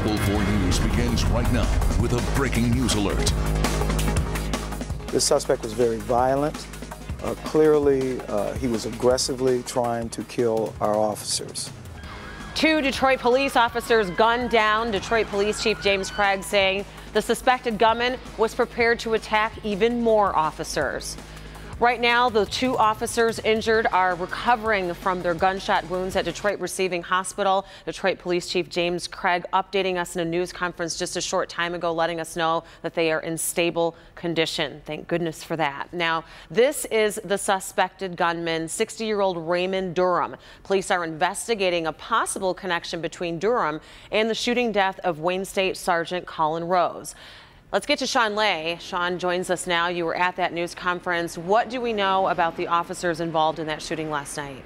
Local 4 News begins right now with a breaking news alert. The suspect was very violent. Clearly, he was aggressively trying to kill our officers. 2 Detroit police officers gunned down. Detroit Police Chief James Craig saying the suspected gunman was prepared to attack even more officers. Right now, the 2 officers injured are recovering from their gunshot wounds at Detroit Receiving Hospital. Detroit Police Chief James Craig updating us in a news conference just a short time ago, letting us know that they are in stable condition. Thank goodness for that. Now, this is the suspected gunman, 60-year-old Raymond Durham. Police are investigating a possible connection between Durham and the shooting death of Wayne State Sergeant Colin Rose. Let's get to Sean Lay. Sean joins us now. You were at that news conference. What do we know about the officers involved in that shooting last night?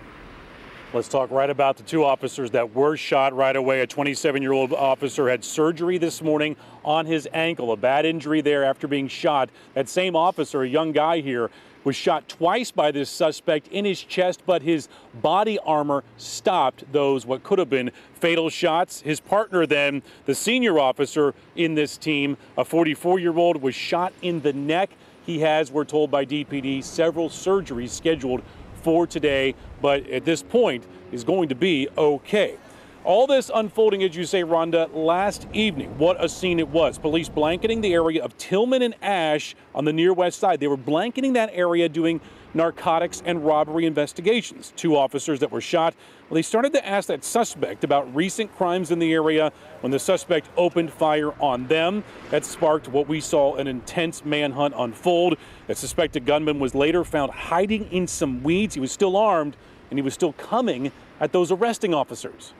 Let's talk right about the 2 officers that were shot right away. A 27-year-old officer had surgery this morning on his ankle, a bad injury there after being shot. That same officer, a young guy here, was shot twice by this suspect in his chest, but his body armor stopped those what could have been fatal shots. His partner then, the senior officer in this team, a 44-year-old, was shot in the neck. He has, we're told by DPD, several surgeries scheduled for today, but at this point is going to be okay. All this unfolding, as you say, Rhonda, last evening. What a scene it was. Police blanketing the area of Tillman and Ash on the near west side. They were blanketing that area doing narcotics and robbery investigations. 2 officers that were shot. Well, they started to ask that suspect about recent crimes in the area when the suspect opened fire on them. That sparked what we saw an intense manhunt unfold. The suspected gunman was later found hiding in some weeds. He was still armed and he was still coming at those arresting officers.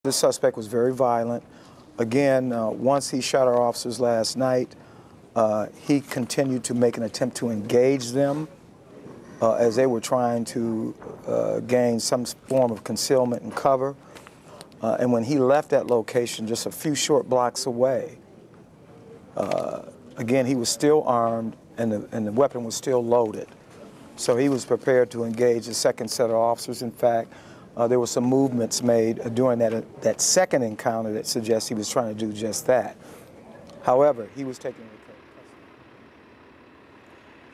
The suspect was very violent. Again, once he shot our officers last night, he continued to make an attempt to engage them as they were trying to gain some form of concealment and cover. And when he left that location just a few short blocks away, again, he was still armed and the weapon was still loaded. So he was prepared to engage the second set of officers. In fact, there were some movements made during that second encounter that suggests he was trying to do just that. However, he was taken into custody.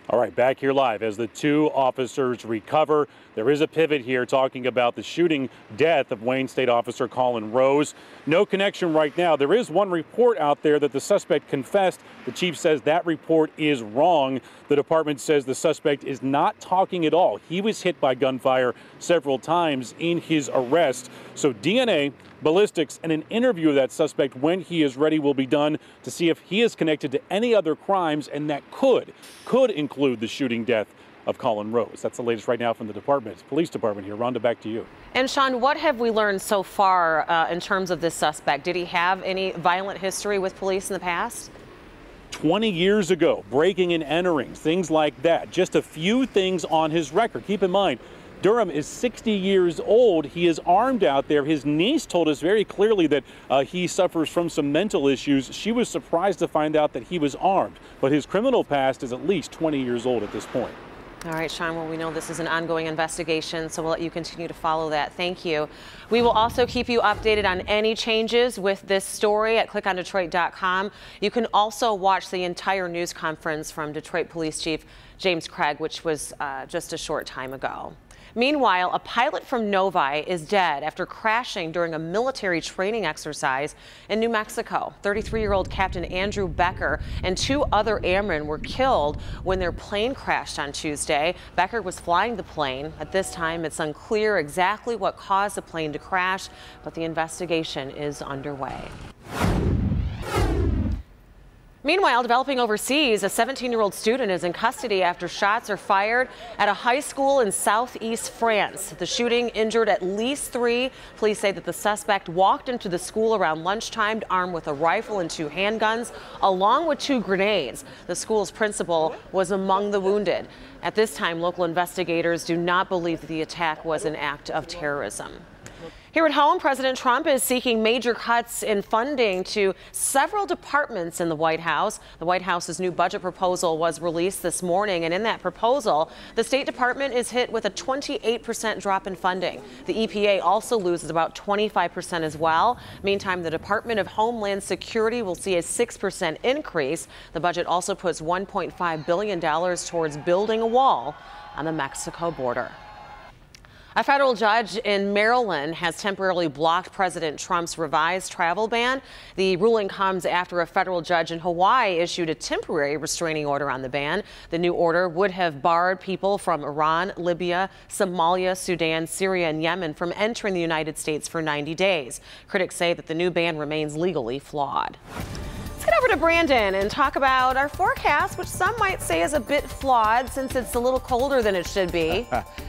All right, back here live as the 2 officers recover. There is a pivot here talking about the shooting death of Wayne State officer Colin Rose. No connection right now. There is one report out there that the suspect confessed. The chief says that report is wrong. The department says the suspect is not talking at all. He was hit by gunfire several times in his arrest. So DNA, ballistics, and an interview of that suspect when he is ready will be done to see if he is connected to any other crimes, and that could include the shooting death of Colin Rose. That's the latest right now from the police department here. Rhonda, back to you. And Sean, what have we learned so far in terms of this suspect? Did he have any violent history with police in the past? 20 years ago, breaking and entering, things like that. Just a few things on his record. Keep in mind, Durham is 60 years old. He is armed out there. His niece told us very clearly that he suffers from some mental issues. She was surprised to find out that he was armed, but his criminal past is at least 20 years old at this point. All right, Sean, well, we know this is an ongoing investigation, so we'll let you continue to follow that. Thank you. We will also keep you updated on any changes with this story at clickondetroit.com. You can also watch the entire news conference from Detroit Police Chief James Craig, which was just a short time ago. Meanwhile, a pilot from Novi is dead after crashing during a military training exercise in New Mexico. 33-year-old Captain Andrew Becker and 2 other airmen were killed when their plane crashed on Tuesday. Becker was flying the plane. At this time, it's unclear exactly what caused the plane to crash, but the investigation is underway. Meanwhile, developing overseas, a 17-year-old student is in custody after shots are fired at a high school in southeast France. The shooting injured at least 3. Police say that the suspect walked into the school around lunchtime armed with a rifle and 2 handguns, along with 2 grenades. The school's principal was among the wounded. At this time, local investigators do not believe that the attack was an act of terrorism. Here at home, President Trump is seeking major cuts in funding to several departments in the White House. The White House's new budget proposal was released this morning, and in that proposal, the State Department is hit with a 28% drop in funding. The EPA also loses about 25% as well. Meantime, the Department of Homeland Security will see a 6% increase. The budget also puts $1.5 billion towards building a wall on the Mexico border. A federal judge in Maryland has temporarily blocked President Trump's revised travel ban. The ruling comes after a federal judge in Hawaii issued a temporary restraining order on the ban. The new order would have barred people from Iran, Libya, Somalia, Sudan, Syria, and Yemen from entering the United States for 90 days. Critics say that the new ban remains legally flawed. Let's get over to Brandon and talk about our forecast, which some might say is a bit flawed since it's a little colder than it should be.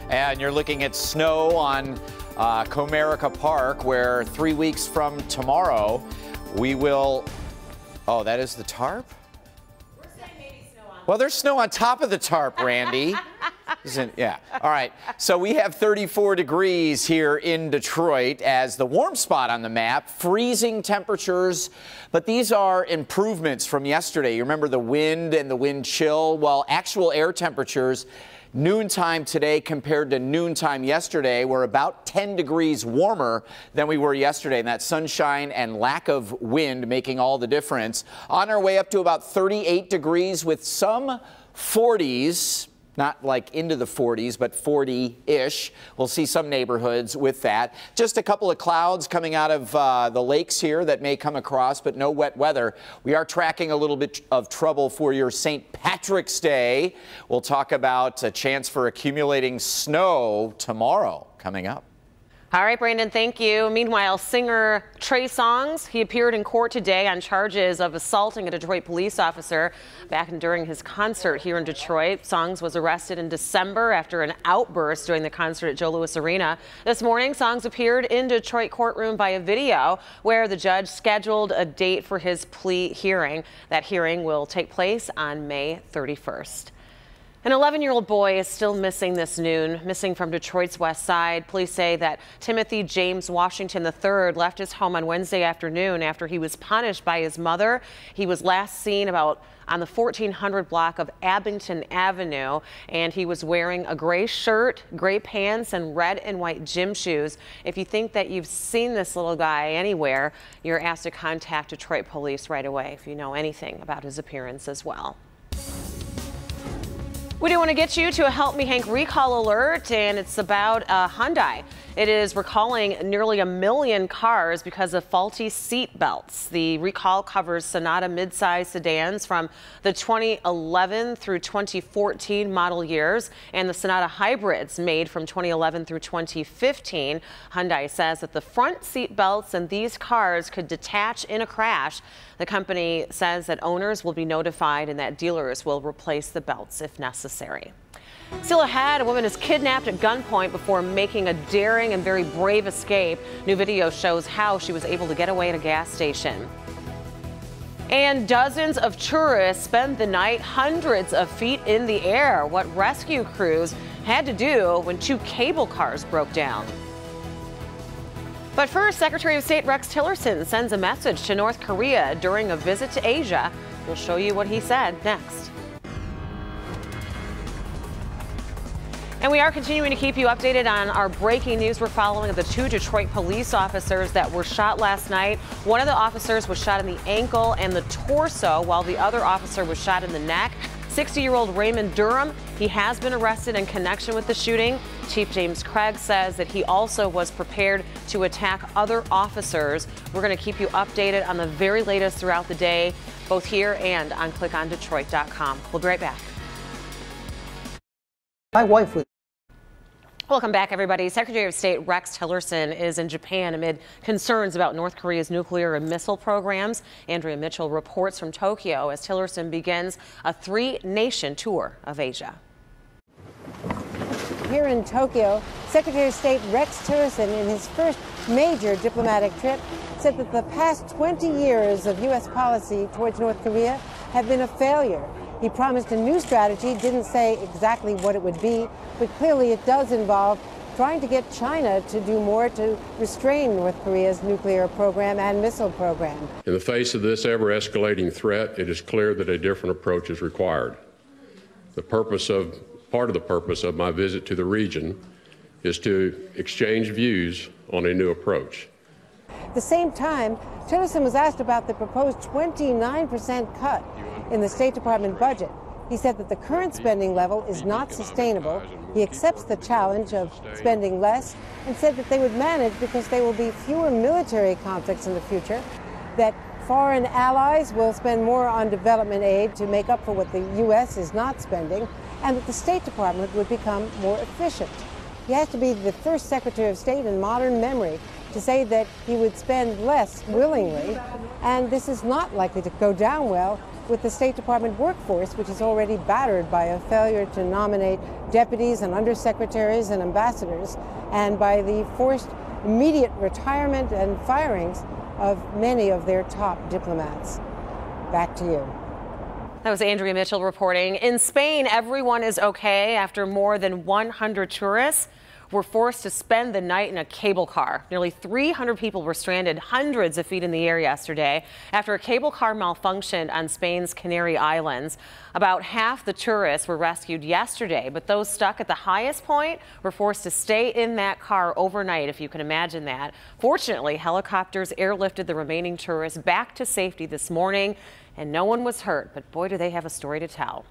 And you're looking at snow on Comerica Park, where 3 weeks from tomorrow we will. Oh, that is the tarp? We're saying maybe snow on. Well, there's snow on top of the tarp, Randy. Yeah. All right. So we have 34 degrees here in Detroit as the warm spot on the map. Freezing temperatures, but these are improvements from yesterday. You remember the wind and the wind chill? Well, actual air temperatures noontime today compared to noontime yesterday were about 10 degrees warmer than we were yesterday. And that sunshine and lack of wind making all the difference. On our way up to about 38 degrees with some 40s. Not like into the 40s, but 40-ish. We'll see some neighborhoods with that. Just a couple of clouds coming out of the lakes here that may come across, but no wet weather. We are tracking a little bit of trouble for your St. Patrick's Day. We'll talk about a chance for accumulating snow tomorrow coming up. All right, Brandon, thank you. Meanwhile, singer Trey Songz, he appeared in court today on charges of assaulting a Detroit police officer back during his concert here in Detroit. Songz was arrested in December after an outburst during the concert at Joe Louis Arena. This morning, Songz appeared in Detroit courtroom via video where the judge scheduled a date for his plea hearing. That hearing will take place on May 31st. An 11-year-old boy is still missing this noon, missing from Detroit's west side. Police say that Timothy James Washington III left his home on Wednesday afternoon after he was punished by his mother. He was last seen on the 1400 block of Abington Avenue, and he was wearing a gray shirt, gray pants, and red and white gym shoes. If you think that you've seen this little guy anywhere, you're asked to contact Detroit police right away if you know anything about his appearance as well. We do want to get you to a Help Me Hank recall alert, and it's about Hyundai. It is recalling nearly 1 million cars because of faulty seat belts. The recall covers Sonata midsize sedans from the 2011 through 2014 model years and the Sonata hybrids made from 2011 through 2015. Hyundai says that the front seat belts in these cars could detach in a crash. The company says that owners will be notified and that dealers will replace the belts if necessary. Still ahead, a woman is kidnapped at gunpoint before making a daring and very brave escape. New video shows how she was able to get away at a gas station. And dozens of tourists spent the night hundreds of feet in the air. What rescue crews had to do when 2 cable cars broke down. But first, Secretary of State Rex Tillerson sends a message to North Korea during a visit to Asia. We'll show you what he said next. And we are continuing to keep you updated on our breaking news we're following of the 2 Detroit police officers that were shot last night. One of the officers was shot in the ankle and the torso, while the other officer was shot in the neck. 60-year-old Raymond Durham, he has been arrested in connection with the shooting. Chief James Craig says that he also was prepared to attack other officers. We're going to keep you updated on the very latest throughout the day, both here and on clickondetroit.com. We'll be right back. My wife was. Welcome back, everybody. Secretary of State Rex Tillerson is in Japan amid concerns about North Korea's nuclear and missile programs. Andrea Mitchell reports from Tokyo as Tillerson begins a 3-nation tour of Asia. Here in Tokyo, Secretary of State Rex Tillerson, in his first major diplomatic trip, said that the past 20 years of U.S. policy towards North Korea have been a failure. He promised a new strategy, didn't say exactly what it would be, but clearly it does involve trying to get China to do more to restrain North Korea's nuclear program and missile program. In the face of this ever-escalating threat, it is clear that a different approach is required. Part of the purpose of my visit to the region is to exchange views on a new approach. At the same time, Tillerson was asked about the proposed 29% cut in the State Department budget. He said that the current spending level is not sustainable. He accepts the challenge of spending less and said that they would manage because there will be fewer military conflicts in the future, that foreign allies will spend more on development aid to make up for what the U.S. is not spending, and that the State Department would become more efficient. He has to be the first Secretary of State in modern memory to say that he would spend less willingly, and this is not likely to go down well with the State Department workforce, which is already battered by a failure to nominate deputies and undersecretaries and ambassadors, and by the forced immediate retirement and firings of many of their top diplomats. Back to you. That was Andrea Mitchell reporting. In Spain, everyone is okay after more than 100 tourists were forced to spend the night in a cable car. Nearly 300 people were stranded hundreds of feet in the air yesterday after a cable car malfunctioned on Spain's Canary Islands. About half the tourists were rescued yesterday, but those stuck at the highest point were forced to stay in that car overnight, if you can imagine that. Fortunately, helicopters airlifted the remaining tourists back to safety this morning, and no one was hurt, but boy, do they have a story to tell.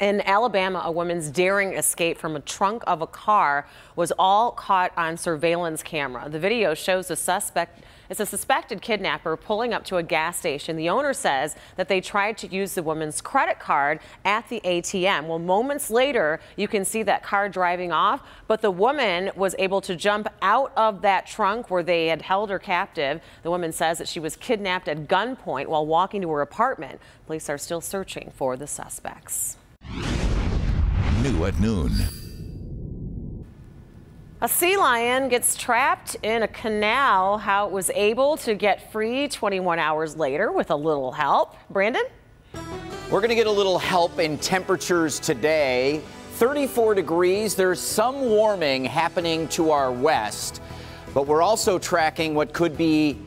In Alabama, a woman's daring escape from a trunk of a car was all caught on surveillance camera. The video shows a suspected kidnapper pulling up to a gas station. The owner says that they tried to use the woman's credit card at the ATM. Well, moments later, you can see that car driving off, but the woman was able to jump out of that trunk where they had held her captive. The woman says that she was kidnapped at gunpoint while walking to her apartment. Police are still searching for the suspects. New at noon. A sea lion gets trapped in a canal. How it was able to get free 21 hours later with a little help. Brandon? We're going to get a little help in temperatures today. 34 degrees. There's some warming happening to our west, but we're also tracking what could be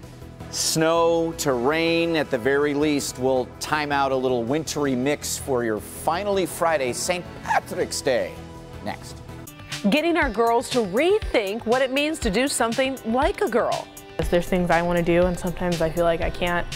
snow to rain. At the very least, we'll time out a little wintry mix for your finally Friday, St. Patrick's Day. Next. Getting our girls to rethink what it means to do something like a girl. There's things I want to do, and sometimes I feel like I can't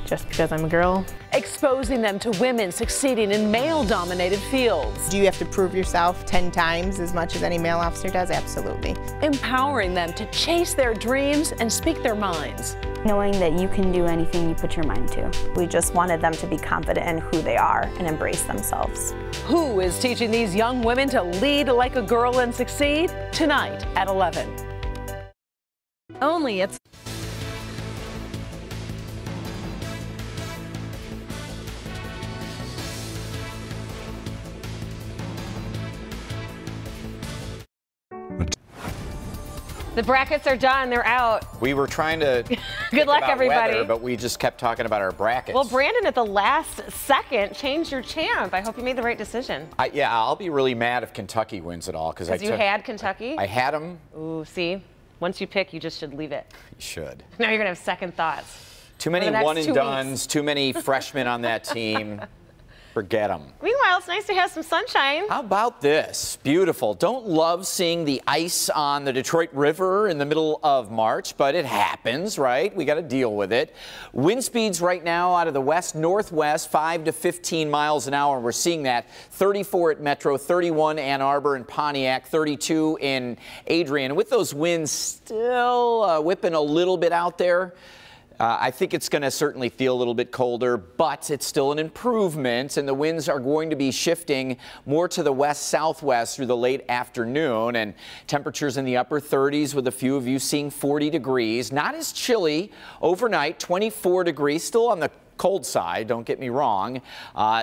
just because I'm a girl. Exposing them to women succeeding in male-dominated fields. Do you have to prove yourself 10 times as much as any male officer does? Absolutely. Empowering them to chase their dreams and speak their minds. Knowing that you can do anything you put your mind to. We just wanted them to be confident in who they are and embrace themselves. Who is teaching these young women to lead like a girl and succeed? Tonight at 11. Only it's The brackets are done. They're out. We were trying to Good luck, everybody. Weather, but we just kept talking about our brackets. Well, Brandon, at the last second, changed your champ. I hope you made the right decision. Yeah, I'll be really mad if Kentucky wins it all. Because you had Kentucky? I had them. Ooh, see? Once you pick, you just should leave it. You should. Now you're going to have second thoughts. Too many one-and-dones, too many freshmen on that team. Forget them. Meanwhile, it's nice to have some sunshine. How about this? Beautiful. Don't love seeing the ice on the Detroit River in the middle of March, but it happens, right? We got to deal with it. Wind speeds right now out of the west-northwest, 5 to 15 miles an hour. We're seeing that. 34 at Metro, 31 Ann Arbor and Pontiac, 32 in Adrian. With those winds still whipping a little bit out there, I think it's going to certainly feel a little bit colder, but it's still an improvement, and the winds are going to be shifting more to the west-southwest through the late afternoon, and temperatures in the upper 30s with a few of you seeing 40 degrees. Not as chilly overnight, 24 degrees, still on the cold side, don't get me wrong.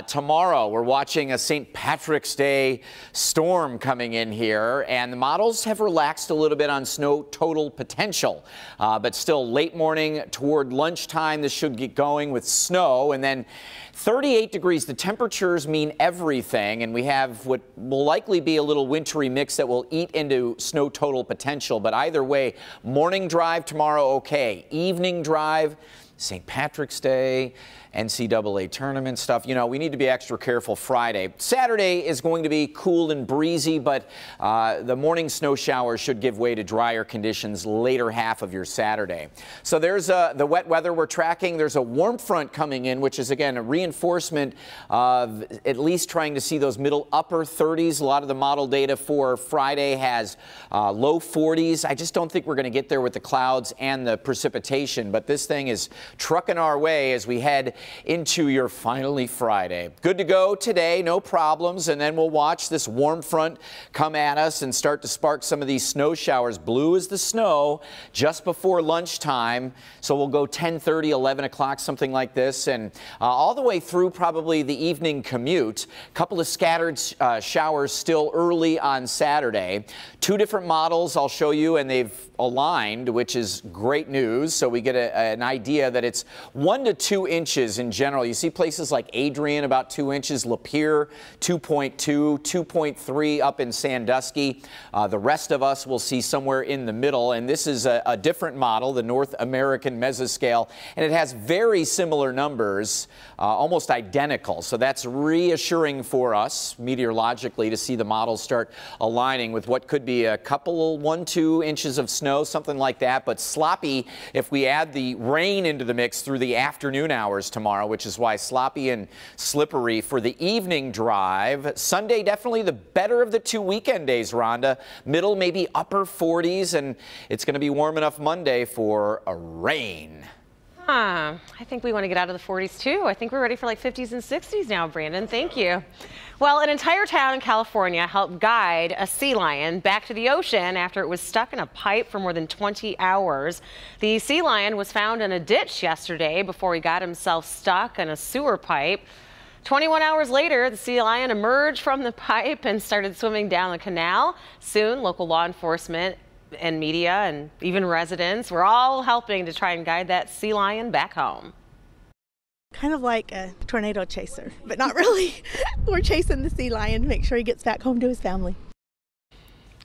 Tomorrow, we're watching a St. Patrick's Day storm coming in here, and the models have relaxed a little bit on snow total potential. But still, late morning toward lunchtime, this should get going with snow, and then 38 degrees. The temperatures mean everything, and we have what will likely be a little wintry mix that will eat into snow total potential. But either way, morning drive tomorrow, okay. Evening drive, St. Patrick's Day, NCAA tournament stuff. You know, we need to be extra careful Friday. Saturday is going to be cool and breezy, but the morning snow showers should give way to drier conditions later half of your Saturday. So there's the wet weather we're tracking. There's a warm front coming in, which is, again, a reinforcement of at least trying to see those middle upper 30s. A lot of the model data for Friday has low 40s. I just don't think we're going to get there with the clouds and the precipitation, but this thing is trucking our way as we head into your finally Friday. Good to go today, no problems, and then we'll watch this warm front come at us and start to spark some of these snow showers. Blue is the snow just before lunchtime, so we'll go 10:30, 11 o'clock, something like this, and all the way through probably the evening commute. A couple of scattered showers still early on Saturday. Two different models I'll show you, and they've aligned, which is great news, so we get an idea that it's 1 to 2 inches in general. You see places like Adrian about 2 inches, Lapeer 2.2, 2.3 up in Sandusky. The rest of us will see somewhere in the middle, and this is a different model, the North American Mesoscale, and it has very similar numbers, almost identical. So that's reassuring for us meteorologically to see the models start aligning with what could be a couple 1-2 inches of snow, something like that, but sloppy if we add the rain into the mix through the afternoon hours tomorrow, which is why sloppy and slippery for the evening drive. Sunday, definitely the better of the 2 weekend days, Rhonda. Middle, maybe upper 40s, and it's going to be warm enough Monday for a rain. I think we want to get out of the 40s too. I think we're ready for like 50s and 60s now, Brandon. Thank you. Well, an entire town in California helped guide a sea lion back to the ocean after it was stuck in a pipe for more than 20 hours. The sea lion was found in a ditch yesterday before he got himself stuck in a sewer pipe. 21 hours later, the sea lion emerged from the pipe and started swimming down the canal. Soon, local law enforcement and media and even residents were all helping to try and guide that sea lion back home. Kind of like a tornado chaser, but not really. We're chasing the sea lion to make sure he gets back home to his family.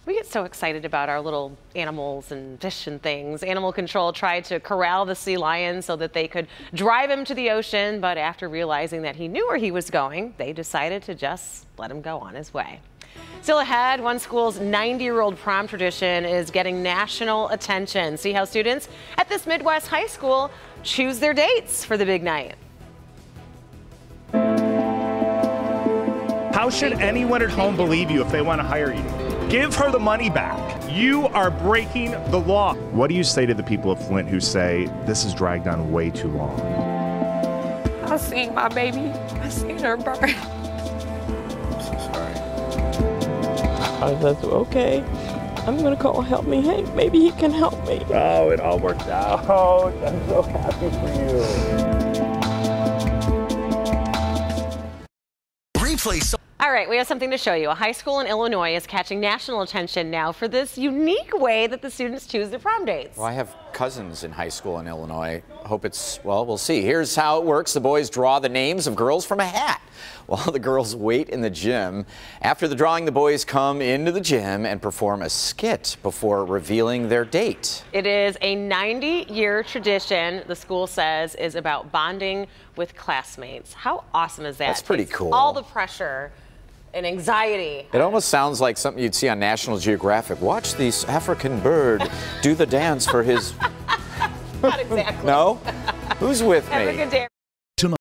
We get so excited about our little animals and fish and things. Animal Control tried to corral the sea lion so that they could drive him to the ocean, but after realizing that he knew where he was going, they decided to just let him go on his way. Still ahead, one school's 90-year-old prom tradition is getting national attention. See how students at this Midwest high school choose their dates for the big night. How should anyone at home believe you if they want to hire you? Give her the money back. You are breaking the law. What do you say to the people of Flint who say this has dragged on way too long? I seen my baby. I seen her burn. That's okay. I'm gonna call Help Me Hank. Maybe he can help me. Oh, it all worked out. I'm so happy for you. Replay. All right, we have something to show you. A high school in Illinois is catching national attention now for this unique way that the students choose their prom dates. Well, I have cousins in high school in Illinois. Hope it's, well, we'll see. Here's how it works. The boys draw the names of girls from a hat while the girls wait in the gym. After the drawing, the boys come into the gym and perform a skit before revealing their date. It is a 90-year tradition, the school says, is about bonding with classmates. How awesome is that? That's pretty cool. All the pressure and anxiety. It almost sounds like something you'd see on National Geographic. Watch this African bird do the dance for his... Not exactly. No? Who's with me? Have a good day.